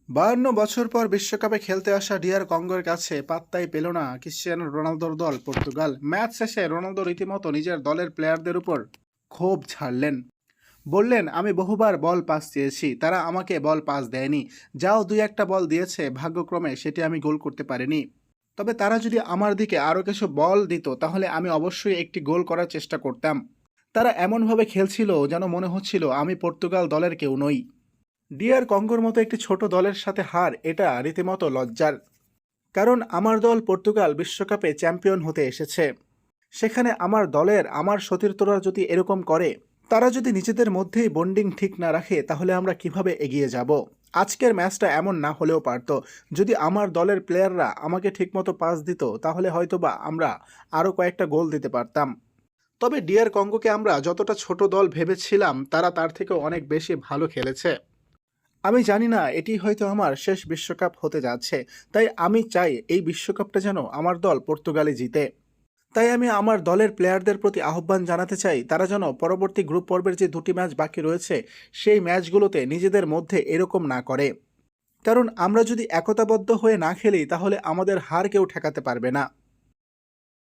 52 বছর পর বিশ্বকাপে খেলতে আসা ডিআর কঙ্গোর কাছে পাত্তাই পেল না ক্রিশ্চিয়ানো রোনালদোর দল পর্তুগাল। ম্যাচ শেষে রোনালদো রীতিমতো নিজের দলের প্লেয়ারদের উপর ক্ষোভ ঝাড়লেন। বললেন, আমি বহুবার বল পাস চেয়েছি, তারা আমাকে বল পাস দেয়নি। যাও দুই একটা বল দিয়েছে, ভাগ্যক্রমে সেটি আমি গোল করতে পারিনি। তবে তারা যদি আমার দিকে আরও কিছু বল দিত তাহলে আমি অবশ্যই একটি গোল করার চেষ্টা করতাম। তারা এমনভাবে খেলছিল যেন মনে হচ্ছিল আমি পর্তুগাল দলের কেউ নই। ডিআর কঙ্গোর মতো একটি ছোট দলের সাথে হার, এটা রীতিমতো লজ্জার। কারণ আমার দল পর্তুগাল বিশ্বকাপে চ্যাম্পিয়ন হতে এসেছে। সেখানে আমার দলের আমার সতীর্থরা যদি এরকম করে, তারা যদি নিজেদের মধ্যেই বন্ডিং ঠিক না রাখে, তাহলে আমরা কিভাবে এগিয়ে যাব? আজকের ম্যাচটা এমন না হলেও পারতো। যদি আমার দলের প্লেয়াররা আমাকে ঠিকমতো পাস দিত তাহলে হয়তোবা আমরা আরও কয়েকটা গোল দিতে পারতাম। তবে ডিআর কঙ্গোকে আমরা যতটা ছোট দল ভেবেছিলাম তারা তার থেকেও অনেক বেশি ভালো খেলেছে। আমি জানি না এটি হয়তো আমার শেষ বিশ্বকাপ হতে যাচ্ছে, তাই আমি চাই এই বিশ্বকাপটা যেন আমার দল পর্তুগালে জিতে। তাই আমি আমার দলের প্লেয়ারদের প্রতি আহ্বান জানাতে চাই, তারা যেন পরবর্তী গ্রুপ পর্বের যে দুটি ম্যাচ বাকি রয়েছে সেই ম্যাচগুলোতে নিজেদের মধ্যে এরকম না করে। কারণ আমরা যদি একতাবদ্ধ হয়ে না খেলি তাহলে আমাদের হার কেউ ঠেকাতে পারবে না।